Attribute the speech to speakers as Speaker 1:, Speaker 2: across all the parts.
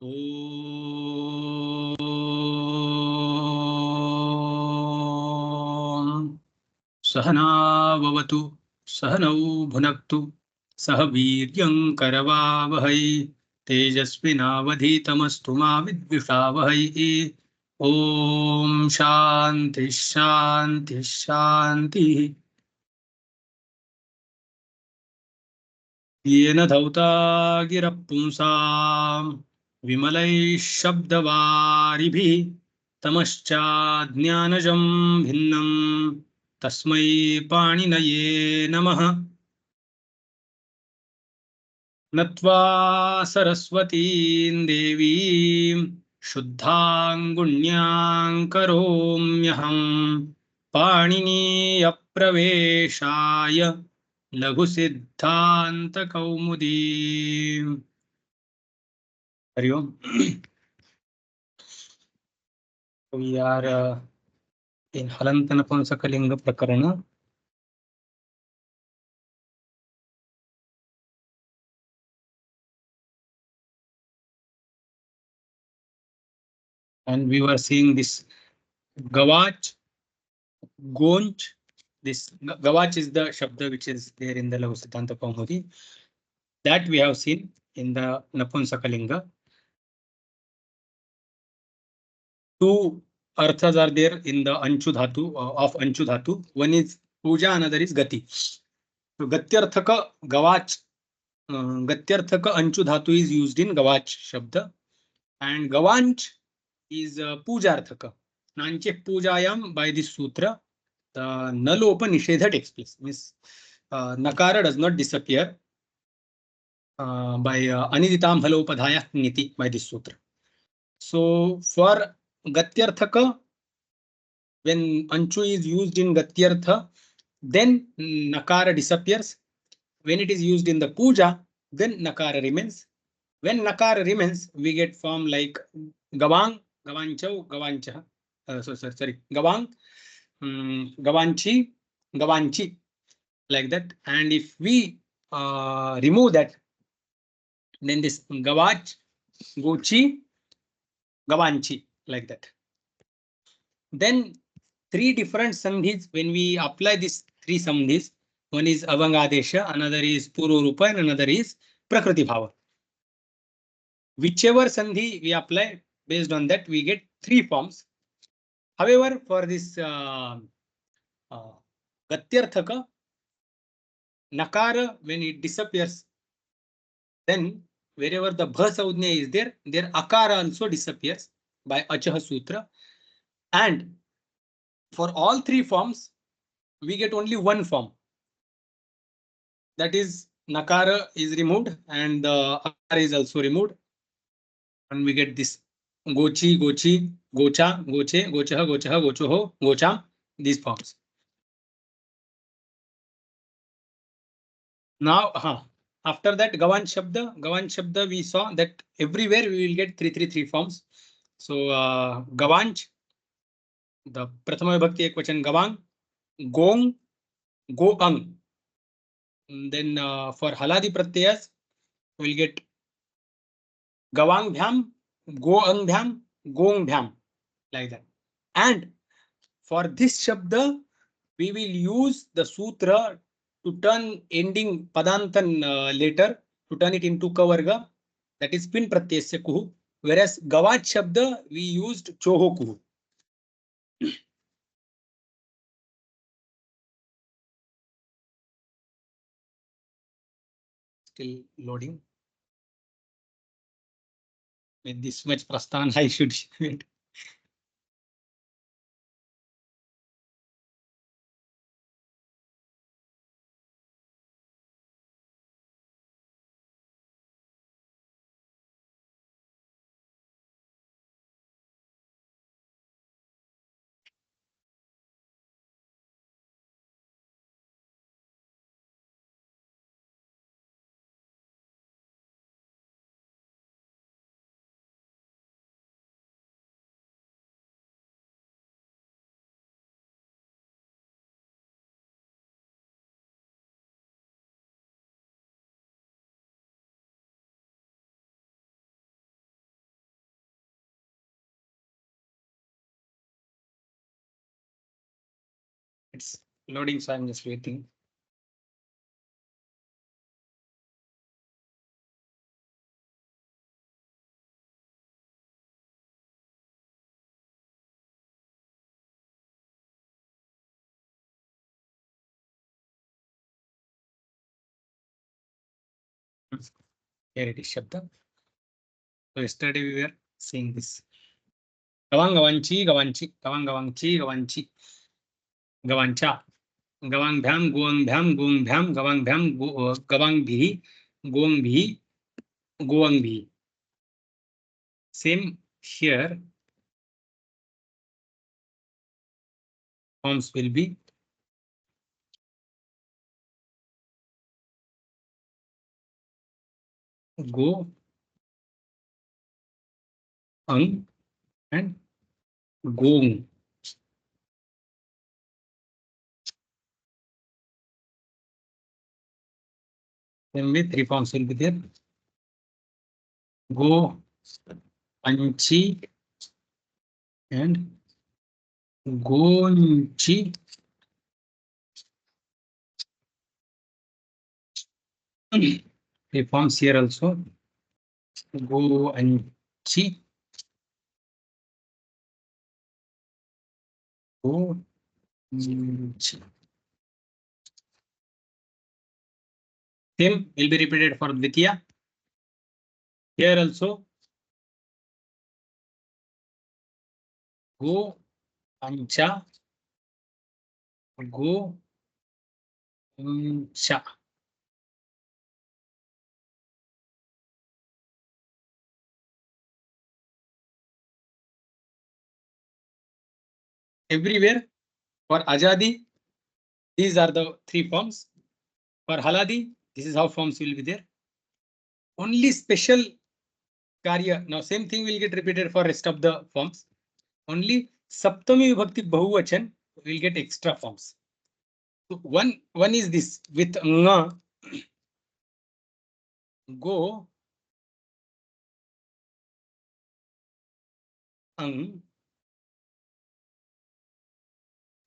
Speaker 1: ॐ सहना भवतु सहनौ भुनक्तु सह वीर्यं करवावहै तेजस्विनावधीतमस्तु मा विद्विषावहै। ॐ शान्ति शान्ति शान्तिः। येन धौता गिरः पुंसाम् विमलैः शब्दवारिभिः तमश्चाज्ञानजं भिन्नं तस्मै पाणिनये नमः। नत्वा सरस्वतीं देवीं शुद्धाङ्गुण्यां करोम्यहं पाणिनीयप्रवेशाय लघुसिद्धान्तकौमुदी। हरि ओम। We are in हलन्तनपुंसकलिंग प्रकरण. And we were seeing this Gavach, Gonch. This Gavach is the Shabda which is there in the Laghusiddhantakaumudi. That we have seen in the Napunsakalinga. Two arthas are there in the Anchu Dhatu of Anchu Dhatu. One is Puja, another is Gati. So Gatyarthaka Gavach, Gatyarthaka Anchu Dhatu is used in Gavach Shabda. And Gavanch is Pujarthaka. Nanche Pujayam by this sutra. The Nalopa Nishedha takes place. Means Nakara does not disappear by Aniditam Halopadhaya Niti by this sutra. So for Gatyarthaka, when Anchu is used in Gatyartha, then Nakara disappears. When it is used in the Puja, then Nakara remains. When Nakara remains, we get form like Gavang, Gavanchau, Gavancha. Sorry, Gavang, Gavanchi, Gavanchi, like that. And if we remove that, then this Gavach, Gochi, Gavanchi, like that. Then three different sandhis, when we apply these three sandhis, one is Avangadesha, another is Pururupa, and another is Prakriti Bhava. Whichever sandhi we apply, based on that, we get three forms. However, for this Gatyarthaka, Nakara, when it disappears, then wherever the Bha Saudhnya is there, their Akara also disappears by Achaha Sutra. And for all three forms, we get only one form. That is, Nakara is removed and the Akara is also removed. And we get this Gochi, Gochi, Gocha, Goche, Gochaha, Gochaha, Gochoho, Gocham, these forms. Now, after that, Gavan Shabda, we saw that everywhere we will get 3 forms. So, Gavanch, the Prathama Vibhakti Ekvachan Gavang, Gong, Goang. Then for Haladi Pratyayas, we will get Gavang Bhyam, Goang Bhyam, Gong Bhyam, like that. And for this Shabda, we will use the Sutra to turn ending Padantan later, to turn it into Kavarga, that is Pin Pratyasya Kuhu. Whereas Gavach Shabda, we used Choho Kuhu. Still loading. With this much prasthan, I should wait. It's loading, so I'm just waiting. Here it is, Shabda. So yesterday we were seeing this. Gawang gawanchi gawanchi, gawang gawangchi gawanchi, gawancha, gawang bham gawang bham gawang bhi, gowang bhi. Same here. Forms will be go, ang, and gong. Then with three forms will be there. Go, anchi, and gonchi. Three forms here also. Go, anchi, go, anchi. Same will be repeated for Dvitiya. Here also go, ancha, go, ancha. Everywhere for Ajadi, these are the three forms. For Haladi, this is how forms will be there. Only special Karya. Now same thing will get repeated for rest of the forms. Only Saptami Vibhakti Bahuvachan will get extra forms. So one is this with nga, go, ang,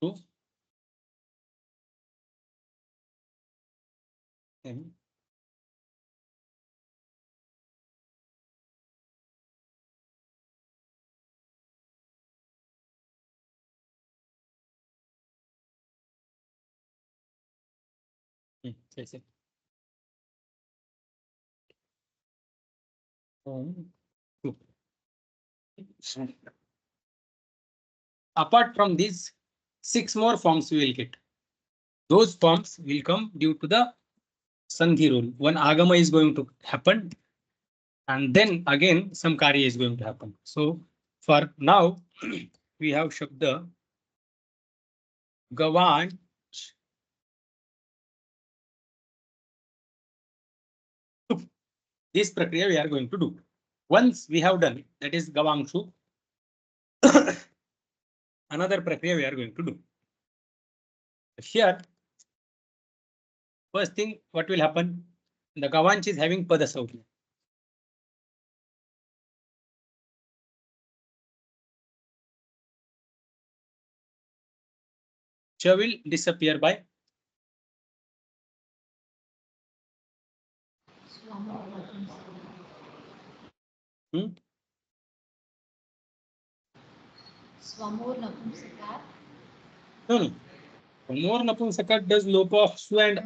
Speaker 1: to, and yes, yes. Two. Apart from these, 6 more forms we will get. Those forms will come due to the Sandhi rule. One Agama is going to happen, and then again some Karya is going to happen. So for now, we have Shabda Gavan. This Prakriya we are going to do. Once we have done, that is Gavangshu, another Prakriya we are going to do. Here, first thing, what will happen? The Gavanch is having Padasauti. Cha will disappear by
Speaker 2: Swamor Napumsakat.
Speaker 1: No. More Napumsakat does lopa of su and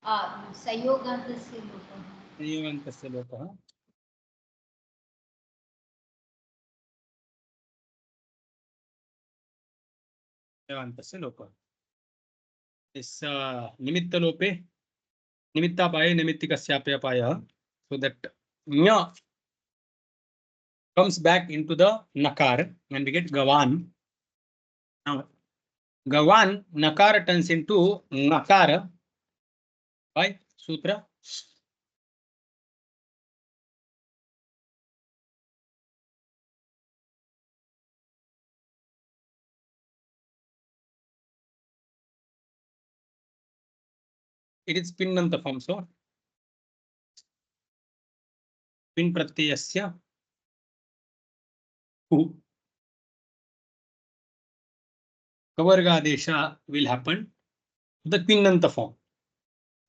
Speaker 2: Sayogantasya lopa.
Speaker 1: Sayogantasya lopa. Sayogantasya lopa. Is nimitta lope, nimitta paye, nimittikasyape apaya. So that nya comes back into the nakar and we get Gavan. Now, Gavan, nakara turns into nakara by sutra. It is pinnanta form. So, pin pratyasya hu. Kavarga Adesha will happen the Quinnanta form.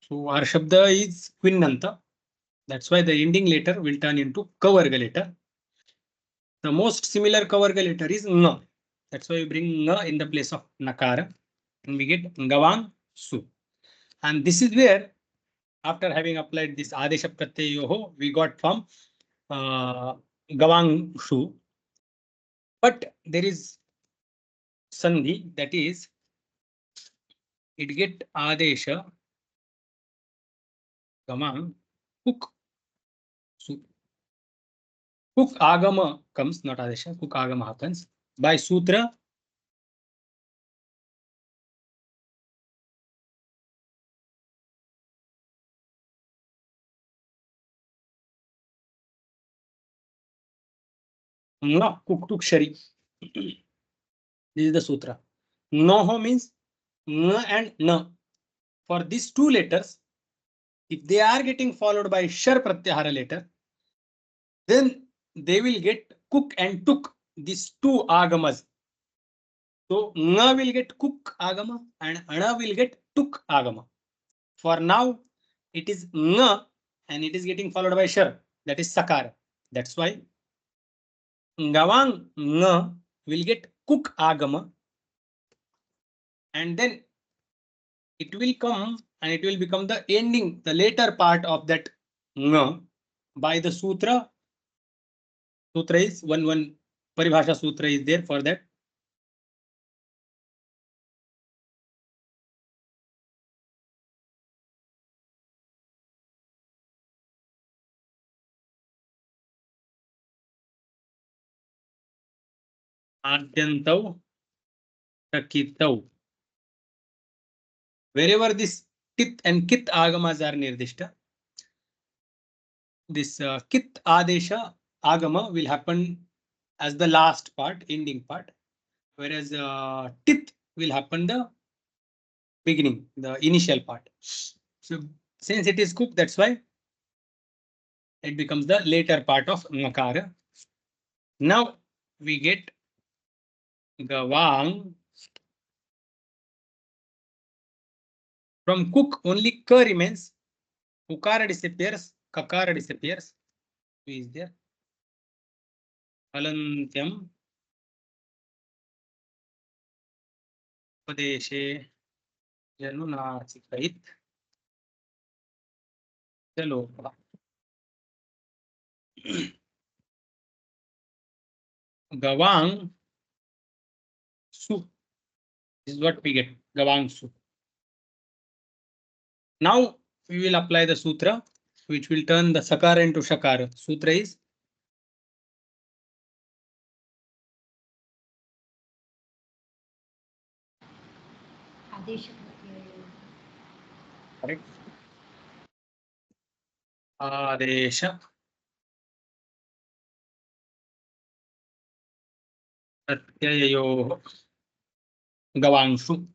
Speaker 1: So our Shabda is Quinnanta. That's why the ending letter will turn into Kavarga letter. The most similar Kavarga letter is Nga. That's why we bring Nga in the place of Nakara. And we get Gavang Su. And this is where, after having applied this Adesha Pratyayoho, we got from Gavang Su. But there is Sandhi, that is, it get Adesha Gavang Kuk Su. Kuk Agama comes, not Adesha, Kuk Agama happens by Sutra. Nga Kuk Shari. This is the Sutra. Noho means Nga and Na. For these two letters, if they are getting followed by Shar Pratyahara letter, then they will get Kuk and Tuk, these two Agamas. So Nga will get Kuk Agama and Ana will get Tuk Agama. For now, it is Nga and it is getting followed by Shar, that is Sakara. That's why Gavang Nga will get Kuk Agama, and then it will come and it will become the ending, the later part of that Nga by the Sutra. Sutra is one Paribhasha Sutra is there for that. Adyantau Takitau. Wherever this Tit and Kit Agamas are nirdishta, this Kit Adesha Agama will happen as the last part, ending part, whereas Tit will happen the beginning, the initial part. So since it is Kuk, that's why it becomes the later part of Nakara. Now we get Gavang. From Kuk, only Ka remains. Ukara disappears, Kakara disappears. Who is there? Alantyam Padeshe Janunachikait Jalopa. Gavang Su. This is what we get. Gavang Su. Now we will apply the Sutra, which will turn the Sakara into Shakara. Sutra is
Speaker 2: Adesha.
Speaker 1: correct. Adesha Pratyayoho Gavangshu.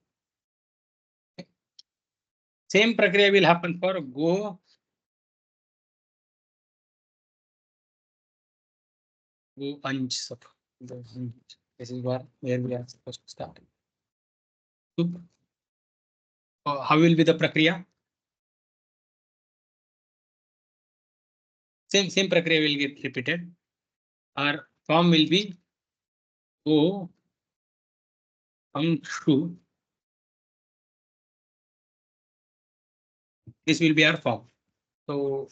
Speaker 1: Same prakriya will happen for Go. Go Anch. This is where we are supposed to start. How will be the prakriya? Same prakriya will get repeated. Our form will be Go Angshu. This will be our form. So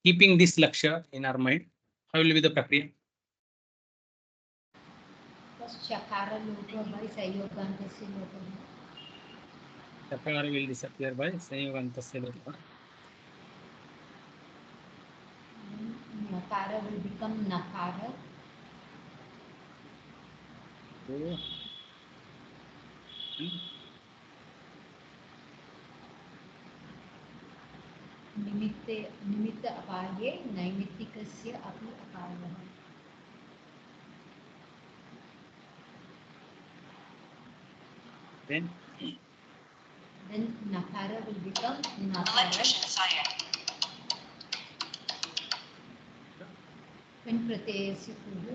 Speaker 1: keeping this laksha in our mind, how will be the prakriya?
Speaker 2: First Chakara Loka by Sayogantasya Loka.
Speaker 1: Chakara will disappear by Sayogantasya Loka.
Speaker 2: Nakara will become Nakara.
Speaker 1: Go.
Speaker 2: निमित्त अपाये नैमित्तिकस्य अपि अपायः.
Speaker 1: Then
Speaker 2: Nakara will become Nakara. When pratyayasya puhu.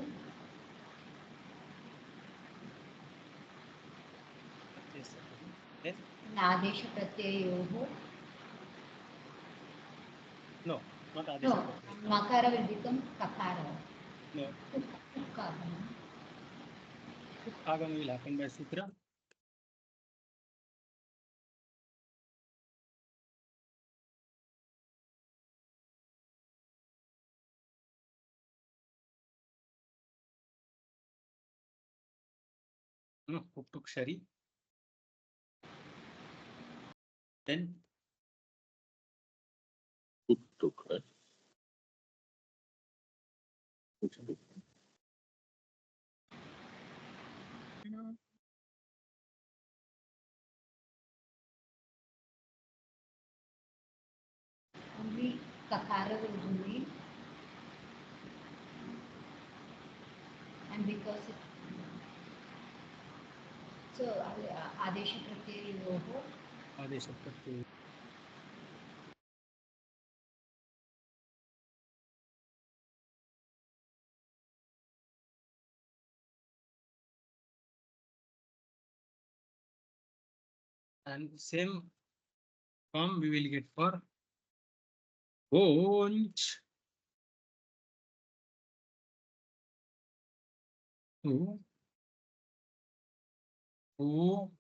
Speaker 2: Adesh प्रत्ययोः.
Speaker 1: No, not
Speaker 2: No,
Speaker 1: adesha pratyaya.
Speaker 2: makara will become kakara.
Speaker 1: No,
Speaker 2: Ukagama.
Speaker 1: agama will happen by sutra. No, uptukshari. Then
Speaker 3: Uttukha.
Speaker 2: Only kakara will remain. And because it, so Adesh प्रत्ययोः.
Speaker 1: adesha pratyaya. And same form we will get for gonch. Who? Who?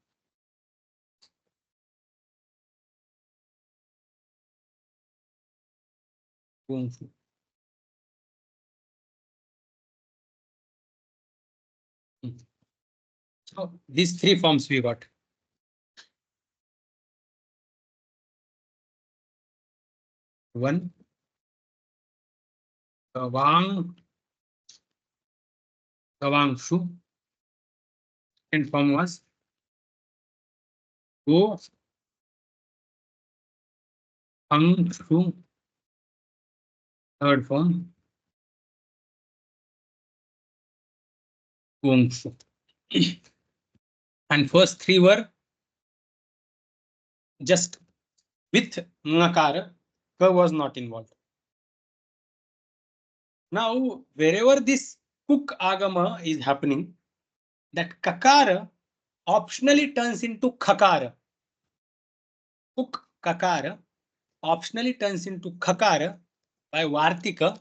Speaker 1: Gongfu. So these three forms we got. One, Gawang, Gawangshu. Second form was Go, Angshu. Third form, Gongshu. And first three were just with Ngakara. Ka was not involved. Now, wherever this Kuk Agama is happening, that Kakara optionally turns into Khakara. Kuk Kakara optionally turns into Khakara by Vartika.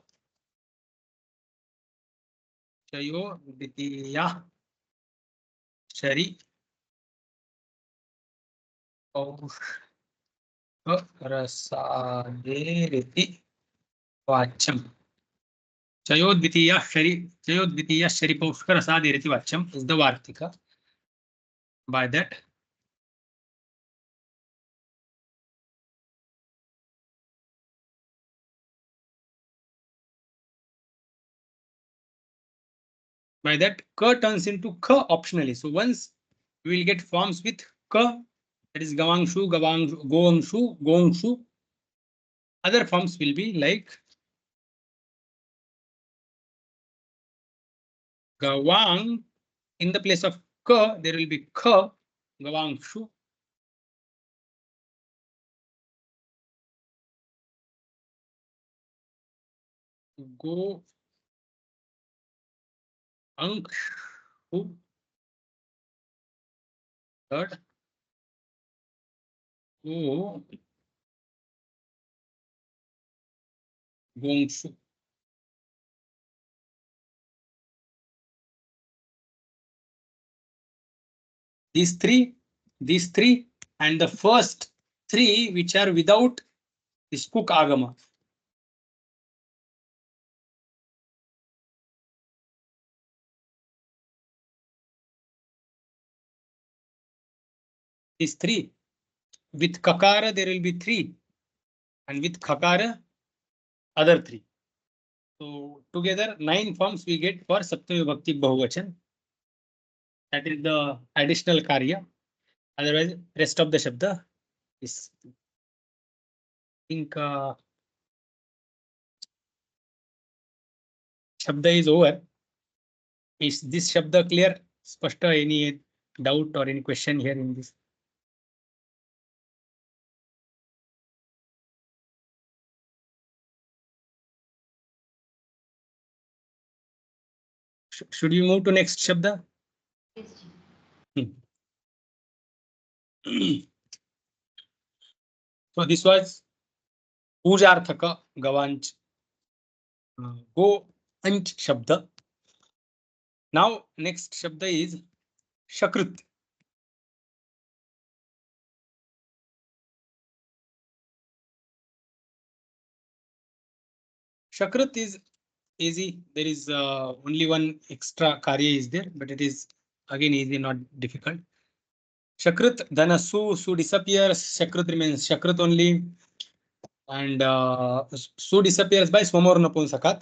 Speaker 1: Chayo Ditiya Shari Rasaderiti Vacham. Chayodvitiya Shari Paushkar Rasaderiti Vacham is the Vartika. By that, Ka turns into Ka optionally. So once we will get forms with Ka, that is Gawangshu, Goangshu, Gongshu. Other forms will be like Gawang. In the place of Ka, there will be Ka, Gawangshu. Go Angshu. Third. Go Gongshu. These three, and the first three which are without this Kuk Agama. These three. With Kakara, there will be three. And with Khakara, other three. So together, 9 forms we get for Saptami Bhakti Bahuvachan. That is the additional Karya. Otherwise, rest of the Shabda is, I think, Shabda is over. Is this Shabda clear? Spashta, any doubt or any question here in this? Should we move to next Shabda?
Speaker 2: Yes, ji.
Speaker 1: So this was पूजार्थक गवांच go अंच शब्द. Now next शब्द is शकृत. Shakrat is easy. There is only one extra karya is there, but it is again easy, not difficult. Shakrat, then su disappears. Shakrat remains Shakrat only, and su disappears by swamor napunsakat.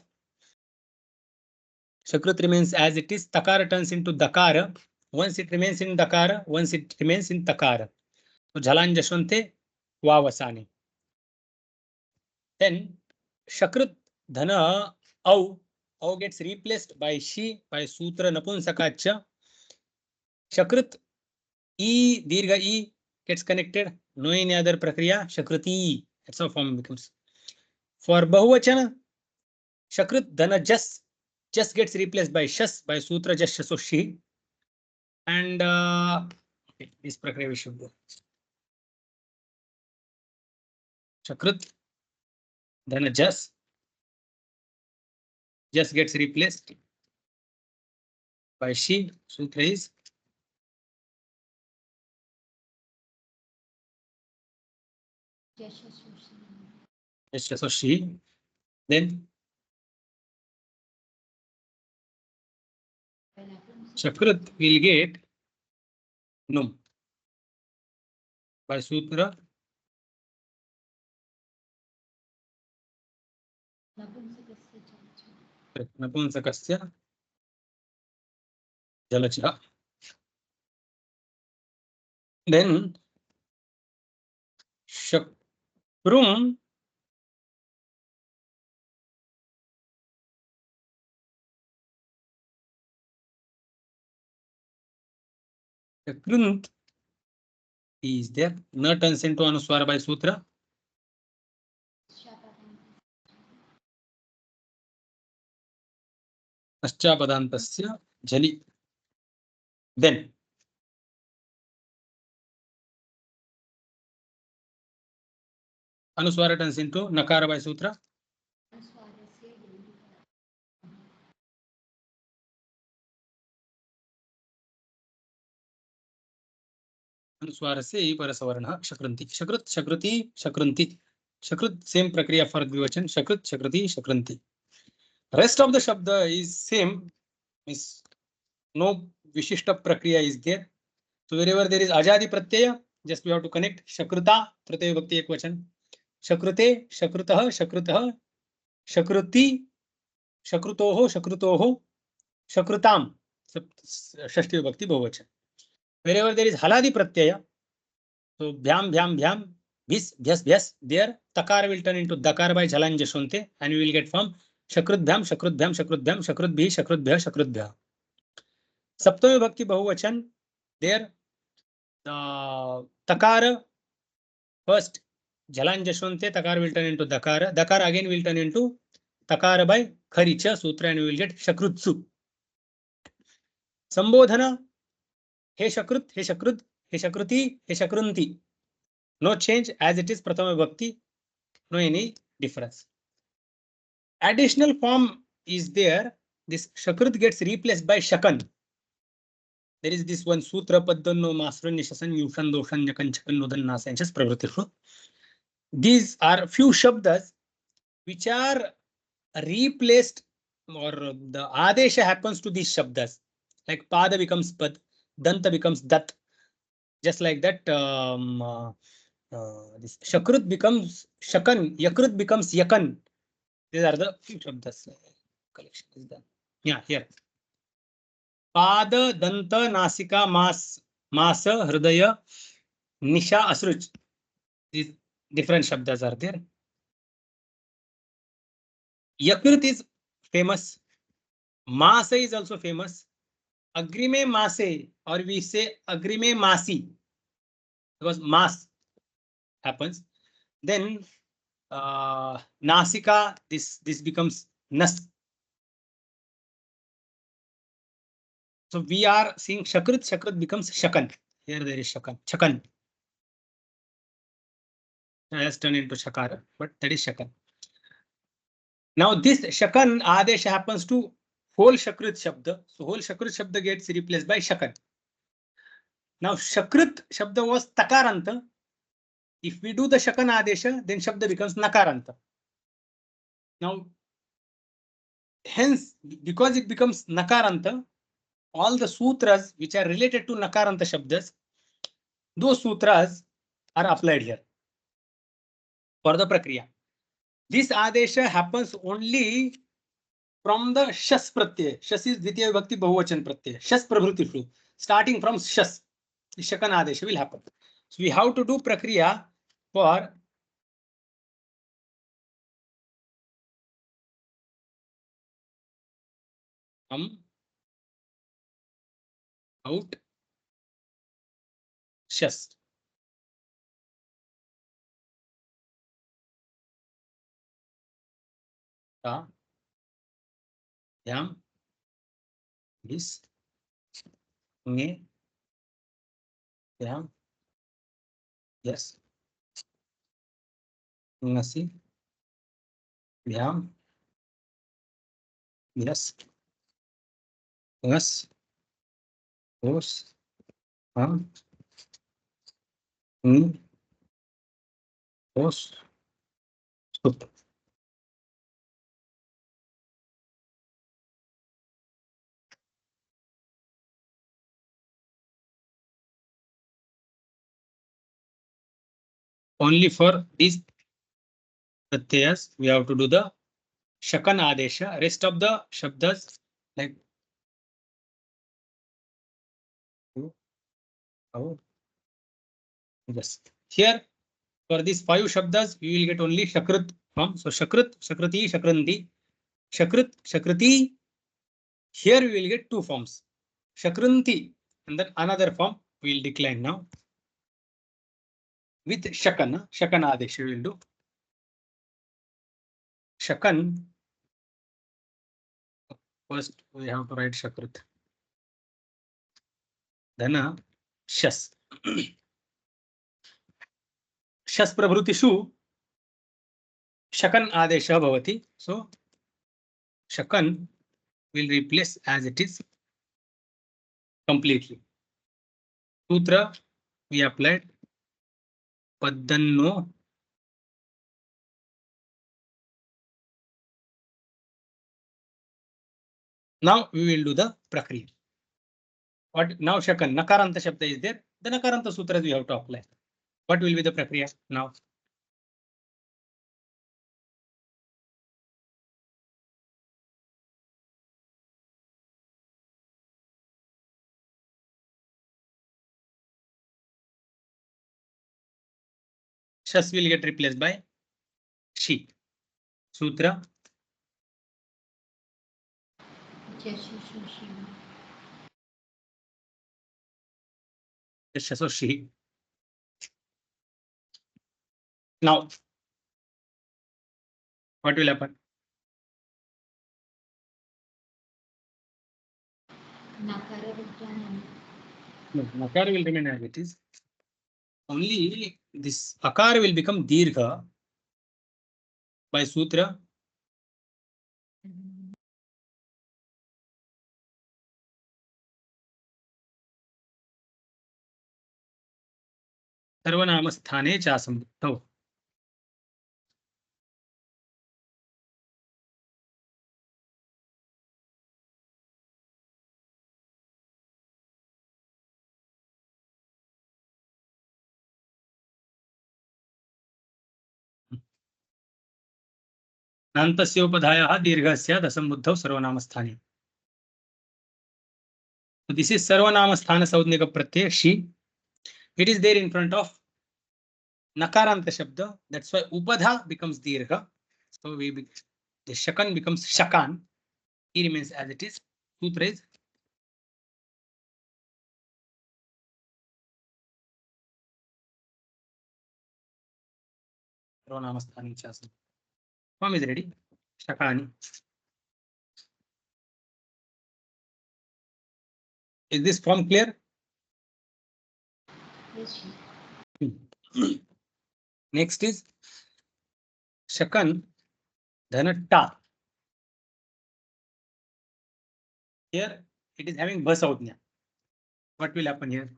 Speaker 1: Shakrat remains as it is. Takara turns into dakara. Once it remains in dakara, once it remains in takara. So jhalan jashwante vavasani. Then Shakrat dhana au gets replaced by she by sutra napunsakacha. Shakrat e dirgha e gets connected. No any other prakriya. Shakrati. That's how form becomes. For bahuvachana, Shakrat dhana just gets replaced by shas by sutra just so she. And okay, this prakriya we should do. Shakrat dhana just gets replaced by she. Sutra is just so she. Then Shakrat will get num by sutra napunsakasya jalacha. Then Shakrum Shakrunt is there. Na turns into anuswara by sutra. Aschapadantasya jali. Then anuswara turns into nakara by sutra. Anuswara se parasavarna shakranti. Shakrat, shakrati, shakranti. Shakrat, same prakriya for dvivachan. Shakrat, shakrati, shakranti. Rest of the shabda is same. Is no vishishta prakriya is there. So wherever there is ajadi pratyaya, just we have to connect shakrita, pratyaya bhakti ekvachan. Shakrute, shakrutah, shakrutah, shakruti, shakrutoho, shakrutoho, shakrutam. Shashti bhakti bahuvachan. Wherever there is haladi pratyaya, so bhyam, bhyam, bhyam, bhis, bhyas, bhyas, there takara will turn into dakara by jhalan jashonte, and we will get from shakrut bhyam, shakrut bhyam, shakrut bhyam, shakrut bhi, shakrut bhya, shakrut bhya. Saptami bhakti bahuvachan, there the takara first jhalan jashonte, takara will turn into dakara. Dakara again will turn into takara by kharicha sutra, and we will get shakrutsu. Sambodhana, he shakrut, he shakrut, he shakruti, he shakrunti. No change as it is Prathama Bhakti, no any difference. Additional form is there. This Shakrut gets replaced by Shakan. There is this one Sutra Paddanno Masranya Shasan Yushan Doshan Yakan Chakan Nodan Nasanchas Pravritishu. These are few Shabdas which are replaced, or the Adesha happens to these Shabdas. Like Pada becomes Pad, Danta becomes Dat. Just like that, this Shakrut becomes Shakan, Yakrut becomes Yakan. These are the few Shabdas. Collection is done. Yeah, here. Pada, Danta, Nasika, Masa, Hridaya, Nisha, Asruch. These different Shabdas are there. Yakrut is famous. Masa is also famous. Agrime Mase, or we say Agrime Masi, because Mas happens. Then Nasika, this becomes Nas. So we are seeing Shakrut, Shakrut becomes Shakan. Here there is Shakan, Chakan. has turned into shakara, but that is shakan. Now this shakan adesh happens to whole shakrit shabda. So whole shakrit shabda gets replaced by shakan. Now shakrit shabda was takaranta. If we do the shakan adesha, then shabda becomes nakaranta. Now, hence, because it becomes nakaranta, all the sutras which are related to nakaranta shabdas, those sutras are applied here for the prakriya. This adesha happens only from the shas pratyay. Shas is dvitiya vibhakti bahuvachan pratyay. Shas prabhuti flu. Starting from shas, the shakan adesha will happen. So we have to do prakriya for out, shas. Ta, yam, this, nge, yam, yes, ngasi, yam, yes, ngas, os, ham, os, sup. Only for these pratyas we have to do the shakan adesha. Rest of the shabdas like yes. Here for these 5 shabdas we will get only shakrit form. So shakrit, shakrati, shakranti, shakrit, shakrati. Here we will get 2 forms. Shakranti and then another form we will decline now. With shakan, shakan adesha we will do. Shakan. First we have to write shakrit. Then shas. शस् प्रभृतिषु शकन आदेश भवति. So shakan will replace as it is completely. Sutra we applied paddanno now we will do the prakriya. What now shakan nakaranta shabda is there, the nakaranta sutras we have to apply. What will be the prakriya now? Shas will get replaced by she. Sutra shaso she. Now what will happen?
Speaker 2: Nakara Vijnana.
Speaker 1: No, nakara will remain as it is. Only this akara will become dirgha by sutra. सर्वनाम स्थाने चासंबुद्धौ. नान्तस्योपधायः दीर्घः स्यात् असंबुद्धौ सर्वनामस्थाने. So this is सर्वनामस्थान संज्ञक Pratyaya she. It is there in front of nakaranta shabda. That's why upadha becomes dirgha. So the shakan becomes shakan. He remains as it is. Sutra is सर्वनामस्थाने चासंबुद्धौ. Form is ready. Shakani. Is this form clear?
Speaker 2: Yes.
Speaker 1: Next is shakan dhana ta. Here it is having bha saudhnya. What will happen here?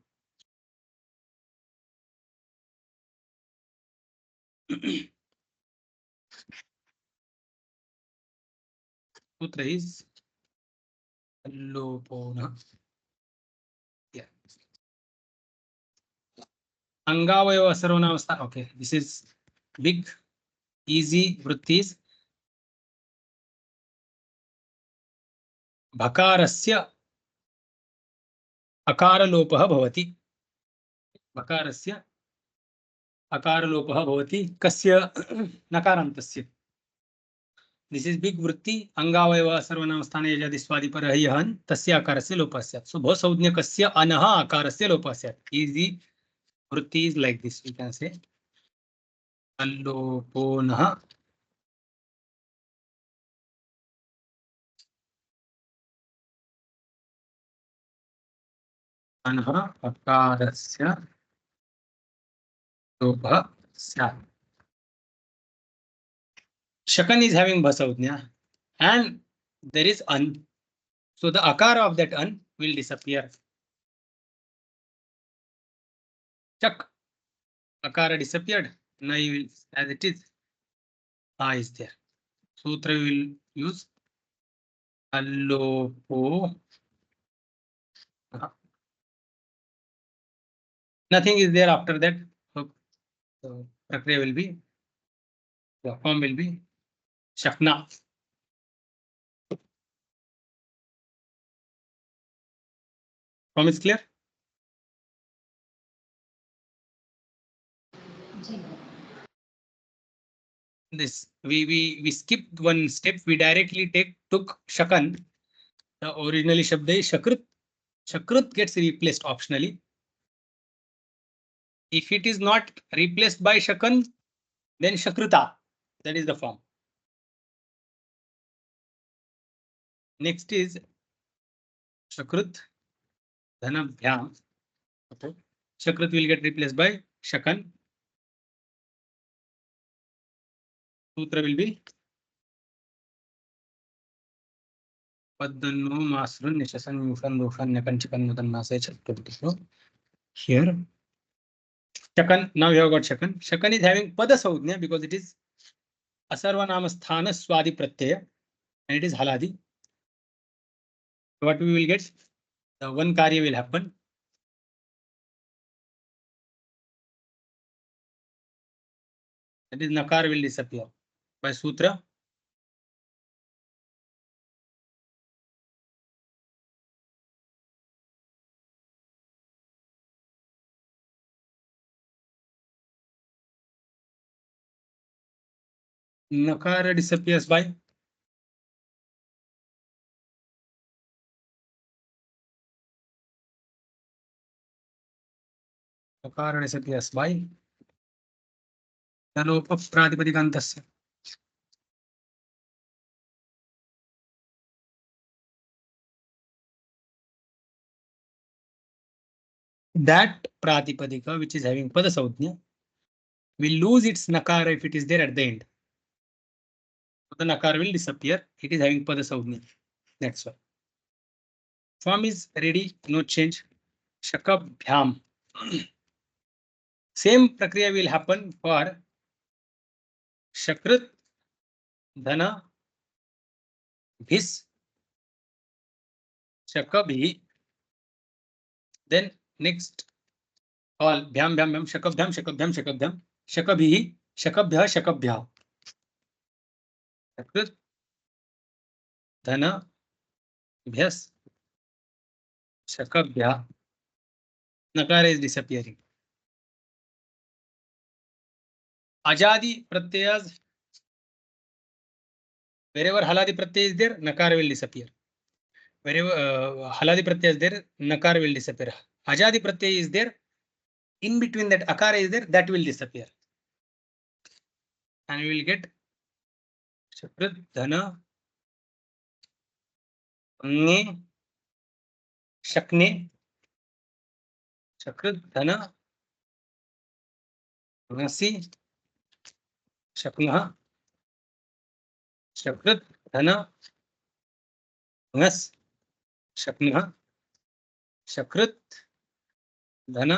Speaker 1: Sutra is lopona. Yeah. Angavayava sarvanamastha. Okay, this is big, easy vrittis. Bhakarasya अकारलोपः भवति. बकारस्य अकारलोपः भवति कस्य नकारान्तस्य. This is big वृत्ति. अंगावयव सर्वनाम स्थाने यदि स्वादिपरः यहन् तस्य आकारस्य लोपः स्यात्. सो भो संज्ञकस्य अनः आकारस्य लोपः स्यात्. इजी वृत्ति is like this. We can say अल्लोपो नः अनः आकारस्य लोपः स्यात्. Shakan is having bhasavඥa and there is an. So the akara of that an will disappear. Chak. Akara disappeared. Now you will, as it is, a is there. Sutra will use allopo. Nothing is there after that. So the prakriya will be, the form will be shakna. Form is clear? This we skipped one step. We directly took shakan. The originally shabd is shakrut. Shakrut gets replaced optionally. If it is not replaced by shakan, then shakruta. That is the form. Next is shakrut dhanabhyam. Okay. Shakrut will get replaced by shakan. Sutra will be Paddanno Masrun Nishasan Yushan Doshan Nakanchikan Mudan Nase Chattu. Here shakan. Now we have got shakan. Shakan is having pada saudhnya because it is asarvanama sthana swadi pratyaya and it is haladi. What we will get? The one karya will happen. That is nakar will disappear by sutra. Nakara disappears by nakara disappears by nalopa pratipadikantasya. That pratipadika which is having pada saudhnya will lose its nakara if it is there at the end. So the nakara will disappear. It is having pada saudhnya. That's why. Form is ready, no change. Shakabhyam. Same prakriya will happen for shakrut dhana bhis shakabhi. Then next all bhyam bhyam bhyam shakabhyam shakabhyam shakabhyam shakabhi shakabhyah shakabhyah. Shakrut dhana bhyas shakabhyah. Nakara is disappearing. Ajadi pratyas. Wherever haladi pratyay is there, nakara will disappear. Wherever haladi pratyay is there, nakara will disappear. Ajadi pratyay is there, in between that akara is there, that will disappear. And we will get shakrut dhana nge shakne shakrut dhana nasi शक्नः शकृत धन ngस शक्नः शकृत धन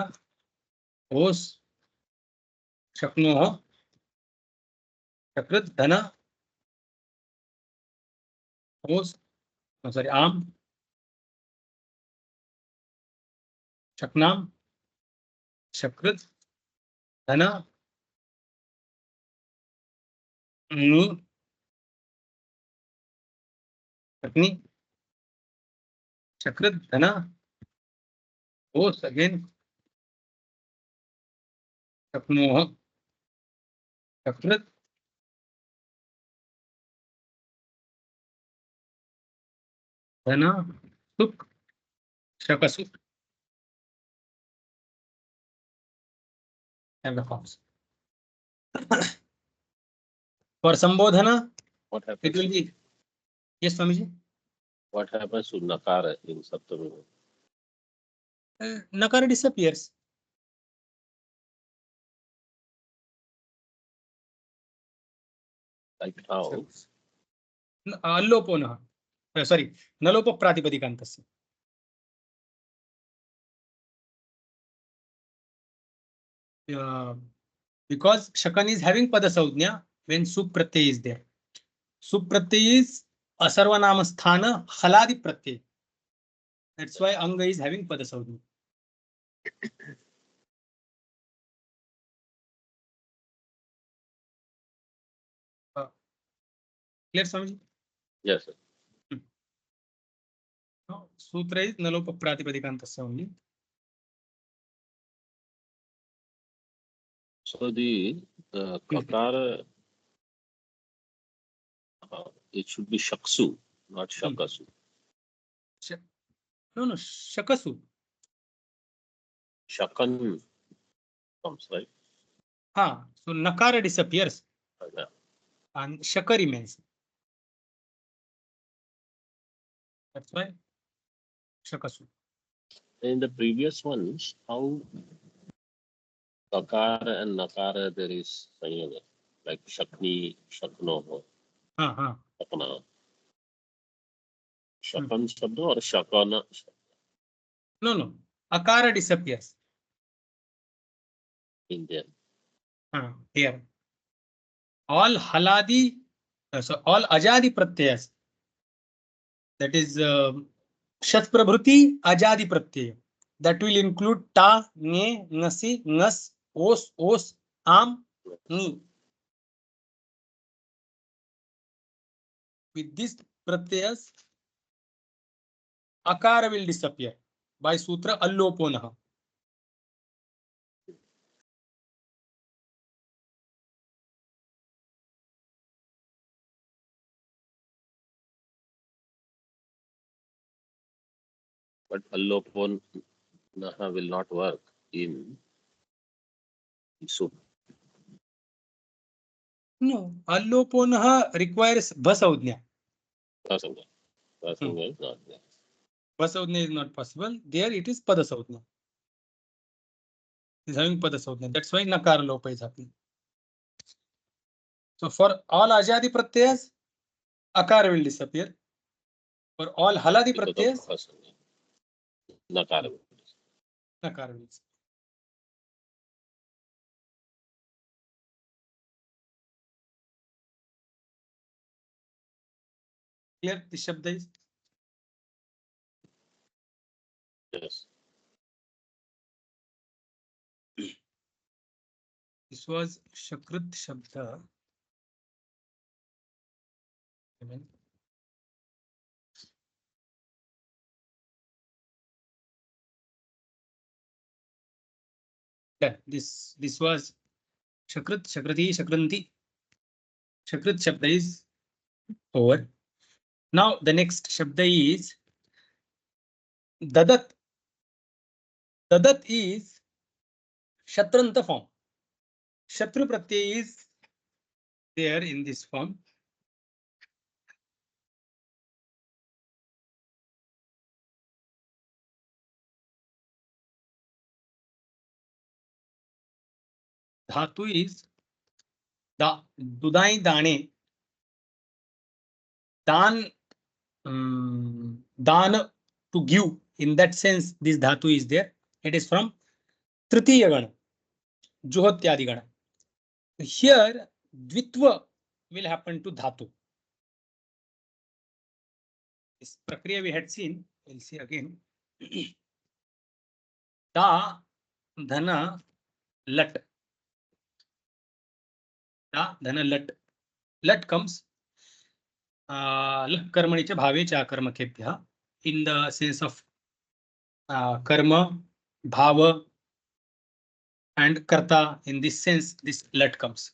Speaker 1: ओस शक्नोः शकृत धन ओस sorry आम शक्नाम शकृत धन नी शक्नी शकृत धन ओस again शक्नोः शकृत धन सुख शकसु and the forms. For Sambodhana,
Speaker 3: What
Speaker 1: it
Speaker 3: happens?
Speaker 1: will be. Yes, Swamiji.
Speaker 3: What happens to Nakara in Saptami?
Speaker 1: Nakara disappears.
Speaker 3: Like how?
Speaker 1: Allopo nah. Sorry, nalopo pratipadikantस्य. Because Shakan is having pada saujnya when sup pratyay is there. Sup pratyay is asarvanama sthana haladi pratyay. That's why Anga is having pada saujnya. Clear, Swamiji?
Speaker 3: Yes, sir.
Speaker 1: No, sutra is nalopa pratipadikantस्य only.
Speaker 3: So the Kakara, it should be Shaksu, not Shakasu.
Speaker 1: No, Shakasu.
Speaker 3: Shakan comes, right?
Speaker 1: So Nakara disappears
Speaker 3: Yeah.
Speaker 1: and Shaka remains. That's why Shakasu.
Speaker 3: In the previous ones, how Kakara and Nakara there is Sanyoga, like Shakni, Shakno, Shakna. Shakan Shabda or Shakana?
Speaker 1: No. Akara disappears.
Speaker 3: In there.
Speaker 1: Here. All haladi, so all ajadi pratyas. That is Shat Prabhuti ajadi pratyay. That will include ta, nge, ngasi, ngas, os, am, ni. With these pratyas, Akara will disappear by sutra alloponah.
Speaker 3: But Allopon Naha will not work in Sup.
Speaker 1: No, alloponah requires bhasaudnya.
Speaker 3: Prasanga. Prasanga is not there.
Speaker 1: Bhasaudnya is not possible. There it is padasaudnya. Is having padasaudnya. That's why nakara lopa is happening. So for all ajadi pratyas, akara will disappear. For all haladi pratyas,
Speaker 3: Nakara.
Speaker 1: nakara will disappear. Clear? This shabda is.
Speaker 3: Yes.
Speaker 1: This was Shakrit Shabda. Done. This was Shakrit, Shakrati, Shakranti. Shakrit Shabda is over. Now the next Shabda is Dadat. Dadat is Shatranta form. Shatru Pratyay is there in this form. Dhatu is दुदाई दाणे, दान, दान to give. In that sense, this dhatu is there. It is from Tritiya Gana, Juhotyadi Gana. Here, Dvitva will happen to dhatu. This prakriya we had seen. We'll see again. Da, dhana, lat. Da, dhana, lat. Lat comes कर्मणीच्या भावेच्या कर्मकेभ्यः in the sense of karma, bhava, and karta. In this sense, this lat comes.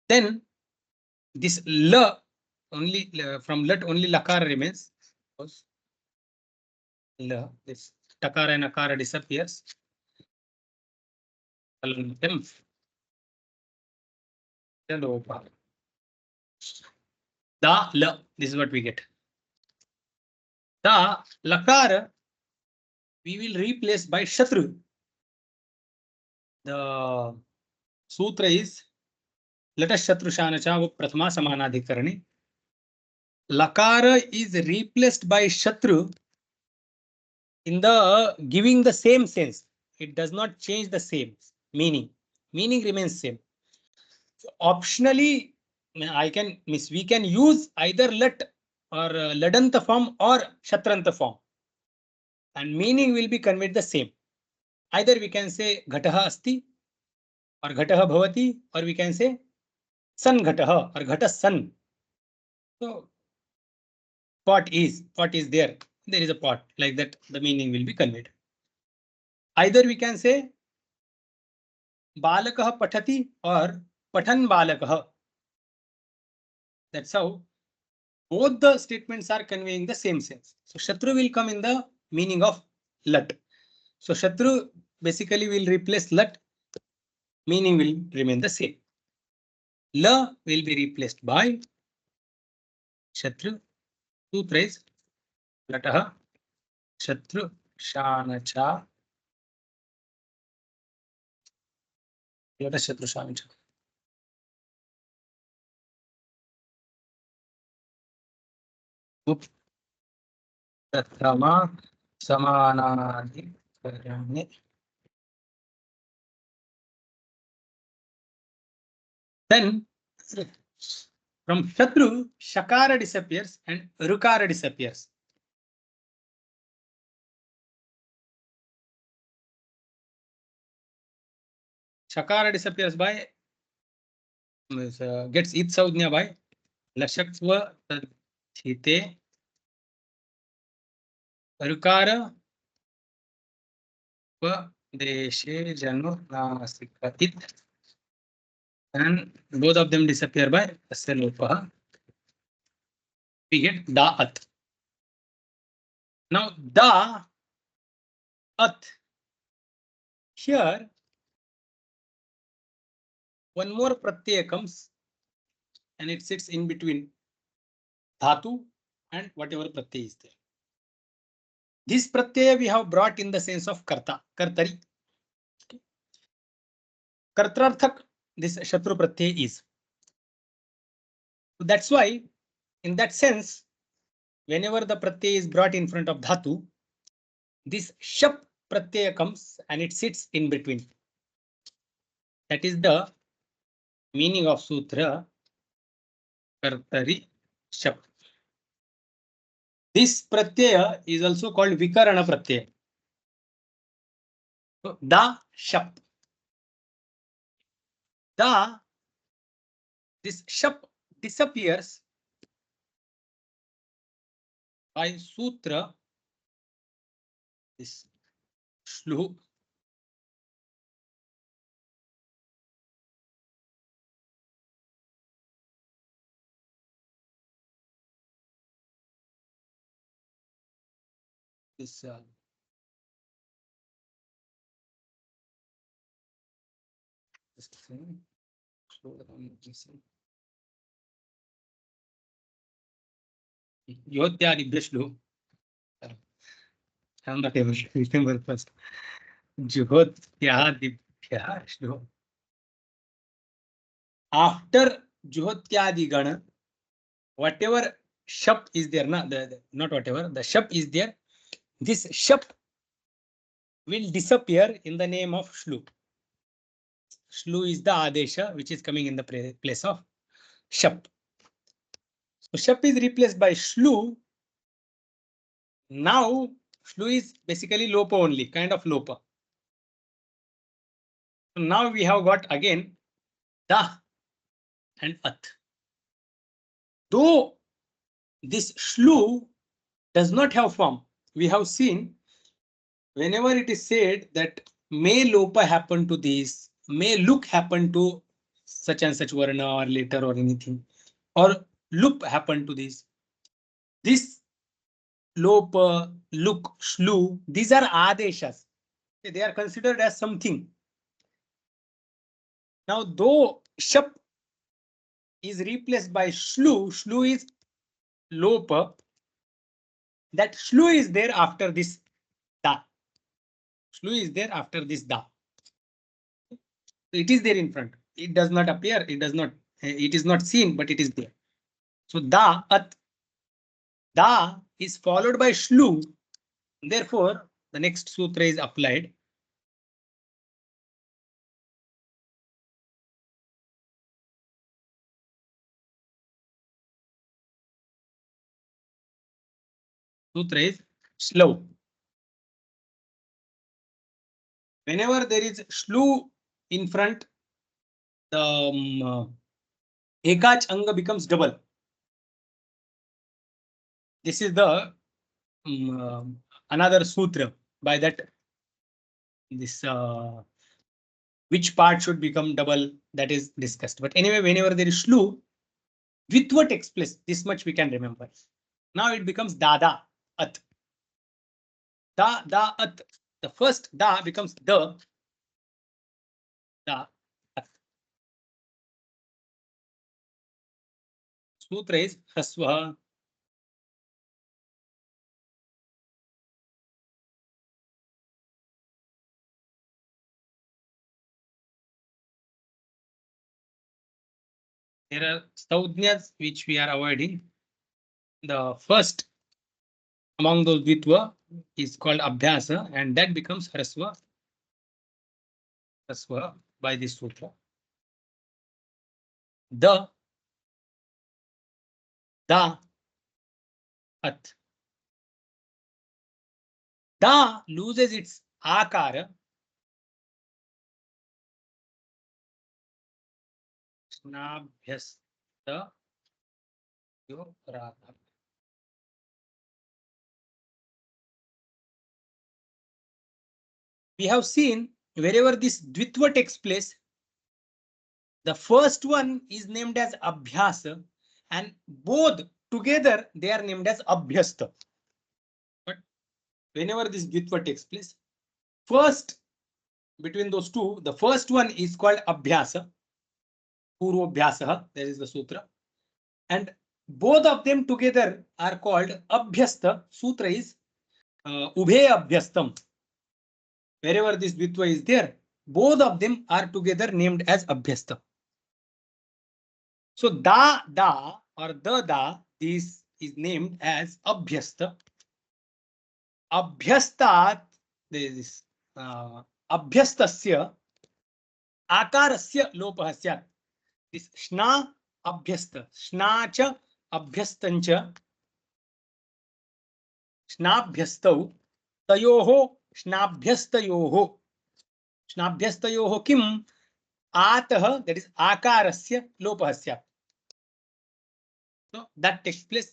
Speaker 1: Then this la only from lat only lakara remains. La, this takara and akara disappears. Da la, this is what we get. Da lakara we will replace by shatru. The sutra is lata shatru shanacha prathama samanadhikarani. Lakara is replaced by shatru in the giving the same sense. It does not change the same meaning. Meaning remains same. So optionally, we can use either lat or ladanta form or shatranta form, and meaning will be conveyed the same. Either we can say ghataha asti or ghataha bhavati, or we can say san ghataha or ghata san. So pot is there. There is a pot, like that the meaning will be conveyed. Either we can say balakah pathati or pathan balakah. That's how both the statements are conveying the same sense. So shatru will come in the meaning of lat. So shatru basically will replace lat. Meaning will remain the same. La will be replaced by shatru. Sutra is lataha shatru shanacha. Lata shatru shanacha. Prathama samanadhikarane. Then from shatru, shakara disappears and rukara disappears. Shakara disappears by gets it saudnya by lashakva tadhite. Rukara va deshe janu nasika it, and both of them disappear by asya. We get da'at. Now da'at, here one more pratyaya comes and it sits in between dhatu and whatever pratyaya is there. This pratyaya we have brought in the sense of karta, kartari. Okay. Kartrarthak, this shatru pratyaya is. So that's why, in that sense, whenever the pratyaya is brought in front of dhatu, this shap pratyaya comes and it sits in between. That is the meaning of sutra kartari shap. This pratyaya is also called vikarana pratyaya. So da shap. Da, this shap disappears by sutra, this shlu. This thing. Yotyadibhyashlu. I'm not able to remember first. Juhotyadibhyashlu. after Juhotyadigan, whatever shap is there, not whatever, the shap is there, this shap will disappear in the name of shlu. Shlu is the adesha which is coming in the place of shap. So shap is replaced by shlu. Now shlu is basically lopa only, kind of lopa. So now we have got again da and at. Though this shlu does not have form, we have seen whenever it is said that may lopa happen to this, may look happen to such and such varna or letter or anything, or loop happen to this. This lopa, look, shlu, these are adeshas. They are considered as something. Now, though shap is replaced by shlu, shlu is lopa. That shlu is there after this da. Shlu is there after this da. It is there in front. It does not appear. It does not. It is not seen, but it is there. So da at. Da is followed by shlu. Therefore, the next sutra is applied. Sutra is slow. Whenever there is shlu in front, the ekach anga becomes double. This is the another sutra. By that, this which part should become double, that is discussed. But anyway, whenever there is shlu, dvitva takes place. This much we can remember. Now it becomes dada at. Da at. The first da becomes da at. Sutra is hasva. There are saudnyas which we are avoiding. The first among those dvitva is called abhyasa, and that becomes hrasva. Hrasva by this sutra. Da at. Da loses its akara. Snabhyasta yorada. We have seen wherever this dvitva takes place, the first one is named as abhyasa, and both together they are named as abhyasta. But whenever this dvitva takes place, first between those two, the first one is called abhyasa, purvabhyasa, that is the sutra, and both of them together are called abhyasta. Sutra is ubhe abhyastam. Wherever this dvitva is there, both of them are together named as abhyasta. So da or the da, this is named as abhyasta. Abhyastat, there is abhyastasya akarasya lopah syat. This shna abhyasta, shna cha abhyastancha, shnabhyastau, tayoho shnabhyastayoho. Shnabhyastayoho kim atah, that is akarasya lopah syat. So that takes place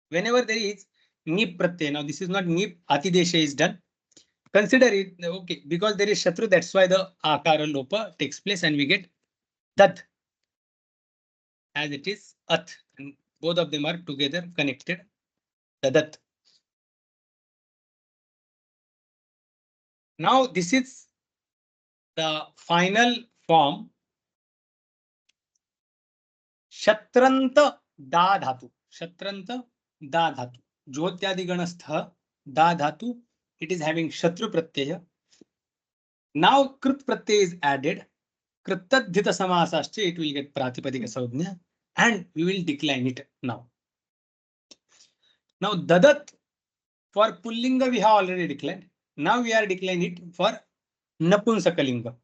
Speaker 1: whenever there is nip pratyay. Now this is not nip, atidesha is done. Consider it, okay, because there is shatru, that's why the akara lopa takes place and we get dat as it is at, and both of them are together connected. Dadat. Now this is the final form. Shatranta da dhatu. Shatranta da dhatu. Jyotyadiganastha da dhatu. It is having shatru pratyaya. Now krit pratyaya is added. कृतद्धित समासाश्च it will get pratipadika saudhnya and we will decline it now. Now dadat for pullinga we have already declined. Now we are declining it for napunsakalinga.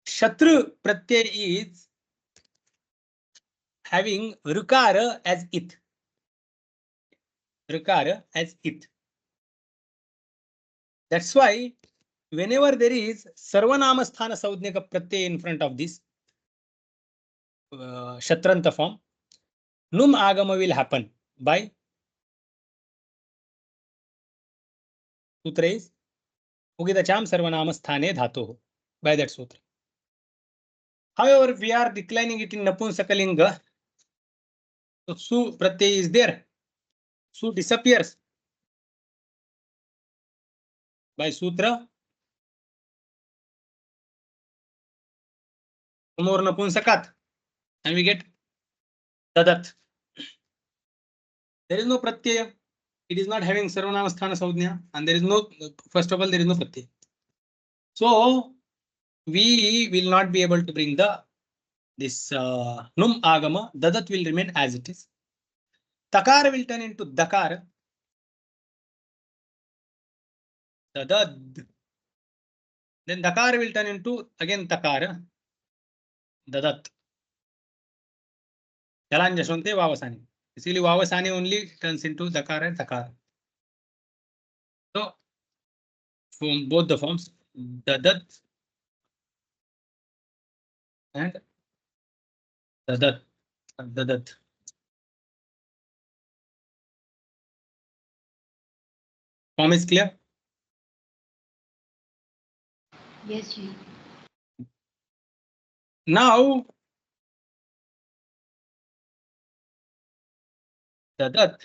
Speaker 1: Shatru pratyay is having rukara as it. Rukara as it. That's why whenever there is sarvanama sthana saudhnyaka pratyay in front of this shatranta form, num agama will happen by sutra is ugidacham sarvanama sthane dhatoh, by that sutra. However, we are declining it in napunsakalinga. So su pratyay is there. Su disappears by sutra. More napunsakat, and we get dadat. There is no pratyaya. It is not having sarvanama sthana saudhnya, and there is no, first of all, there is no pratyaya. So we will not be able to bring this num agama. Dadat will remain as it is. Takara will turn into dakara. Dadad. Then dakara will turn into again takara. Dadat. Jalanjashonte vavasani. Basically, vavasani only turns into dakara and takara. So from both the forms, dadat and dadat. Dadat. Form is clear?
Speaker 2: Yes, Ji.
Speaker 1: Now, dadat,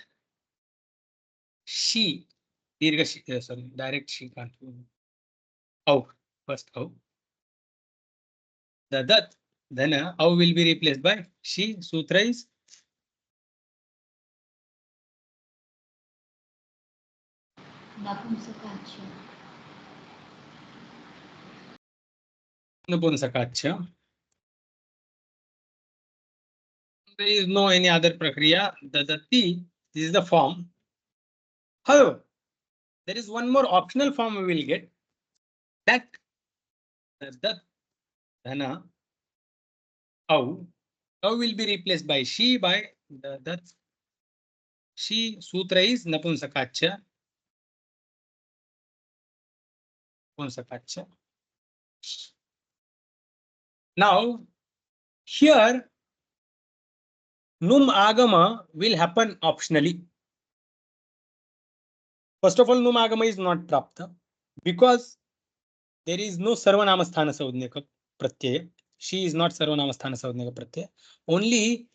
Speaker 1: she, dirgha she, sorry, direct she can't. Au, first au. Dadat, then au will be replaced by she. Sutra is
Speaker 2: Napumsakacha.
Speaker 1: napunsakacha. There is no any other prakriya. Dadati, this is the form. However, there is one more optional form we will get. That dadat, dhana, au will be replaced by she by dadat. She. Sutra is napunsakacha. Napunsakacha. Now, here, num agama will happen optionally. First of all, num agama is not prapta because there is no sarvanama sthana saudhnyaka pratyaya. She is not sarvanama sthana saudhnyaka pratyaya. Only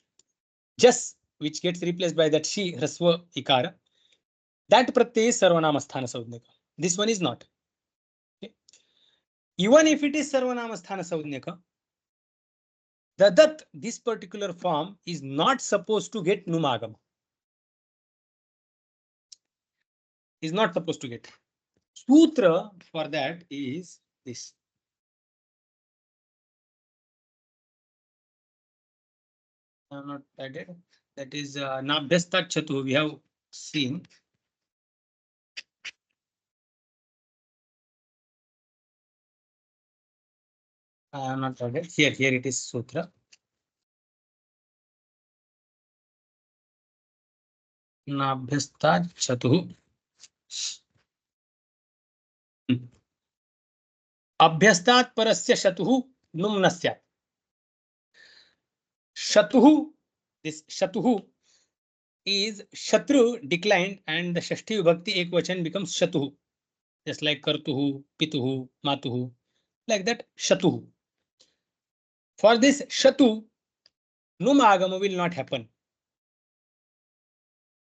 Speaker 1: just which gets replaced by that she, hrasva ikara. That pratyaya is sarvanama sthana saudhnyaka. This one is not. Okay. Even if it is sarvanama sthana saudhnyaka, dadat, this particular form is not supposed to get num agama. Is not supposed to get. Sutra for that is this. I have not added. That is Nabhyastat Chatu. We have seen. I have not added. Here it is Sutra. Nabhyastat Chatu. Abhyastat parasya Shatuhu Numnasya. Shatuhu, this Shatuhu is Shatru declined and the Shashti Vibhakti Ekvachan becomes Shatuhu. Just like Kartuhu, Pituhu, Matuhu. Like that, Shatuhu. For this Shatu, Num Agama will not happen.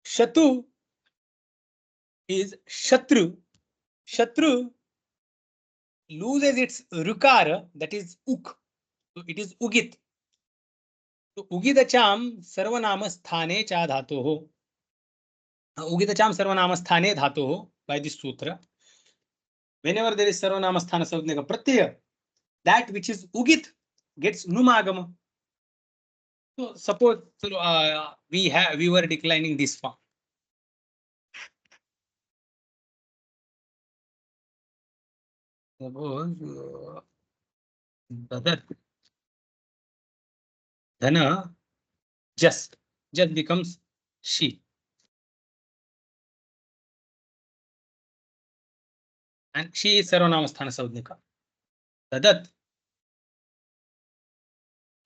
Speaker 1: Shatu is Shatru. Shatru loses its Rukara, that is Uk. So it is Ugit. So Ugidacham Sarvanama Sthane Cha Dhatoho. Ugidacham Sarvanama Sthane Dhatoho by this sutra. whenever there is sarvanama sthana saudnika pratyaya, that which is ugit gets numagama. So suppose we were declining this form. Suppose Dhana just becomes she. And she is sarvanama sthana saudnika. Tadat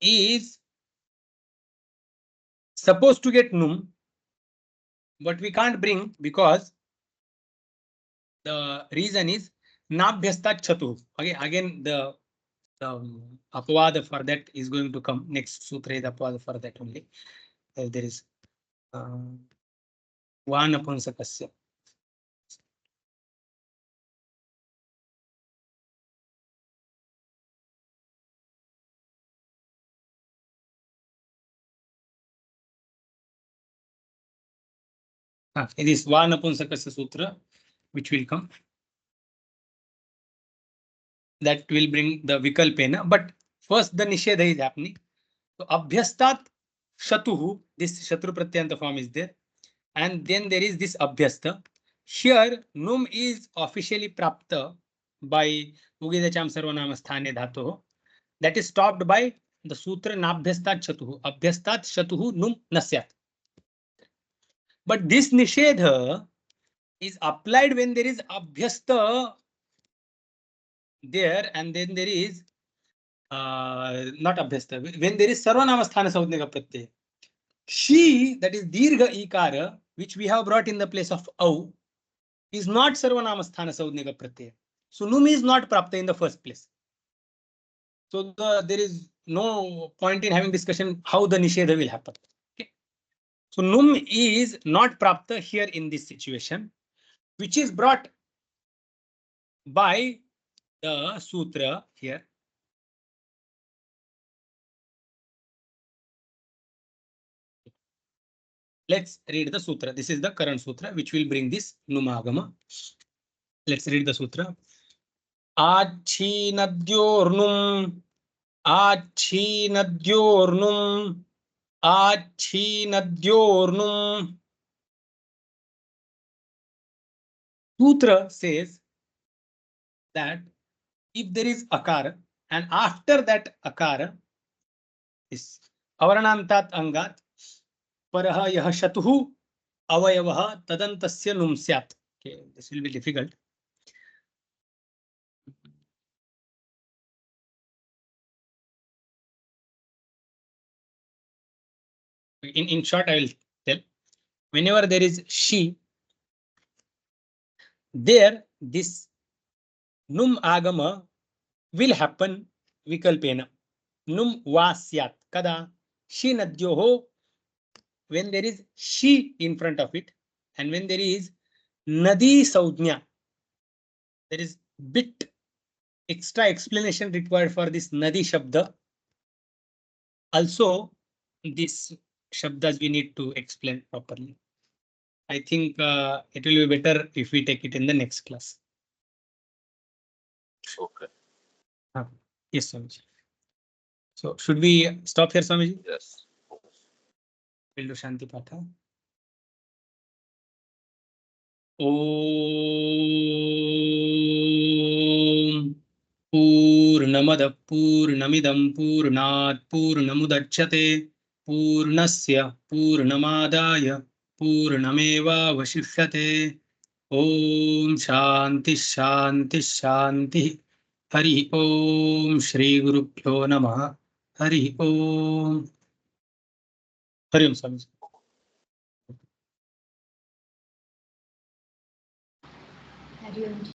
Speaker 1: is supposed to get num, but we can't bring because the reason is nabhyastat chatu. Again the apavada for that is going to come next sutra. Is apavada for that only. There is vanapunsakasya. It is vanapunsakasya sutra which will come. That will bring the vikalpena, but first the nishedha is happening. So abhyastat shatuhu, this shatru pratyanta form is there, and then there is this abhyasta. Here num is officially prapta by ugidacham sarvanama sthane dhatu. That is stopped by the sutra nabhyastat shatuhu. Abhyastat shatuhu num nasyat. But this nishedha is applied when there is abhyasta there, and then there is not abhyasta, when there is sarvanama sthana saudnika pratyaya. She, that is dirgha ikara, which we have brought in the place of au, is not sarvanama sthana saudnika pratyaya. So num is not prapta in the first place. So there is no point in having discussion how the nishedha will happen. Okay. So num is not prapta here in this situation, which is brought by the sutra here. Let's read the sutra. This is the current sutra which will bring this numagama. Let's read the sutra. Achinadyornum, achinadyornum, achinadyornum. Sutra says that if there is akara and after that akara is avaranantat angat paraha yah shatuhu avayavah tadantasya num syat. Okay, this will be difficult. In short, I will tell. Whenever there is she, there this num agama will happen vikalpena. Num vasyat. Kada she nadyoho, when there is she in front of it, and when there is nadi saudnya, there is bit extra explanation required for this nadi shabda. Also, this shabdas we need to explain properly. I think it will be better if we take it in the next class.
Speaker 3: Okay.
Speaker 1: Yes, Swamiji. So should we stop here, Swamiji?
Speaker 3: Yes.
Speaker 1: We'll do Shanti Patha. Om Purnamada Purnamidam Purnat Purnamudachyate Purnasya Purnamadaya Purnameva Vashishyate. Om Shanti Shanti Shanti. Hari Om Shri Gurubhyo Namaha. Hari Om. Hari Om Swamiji.
Speaker 2: Hari Om.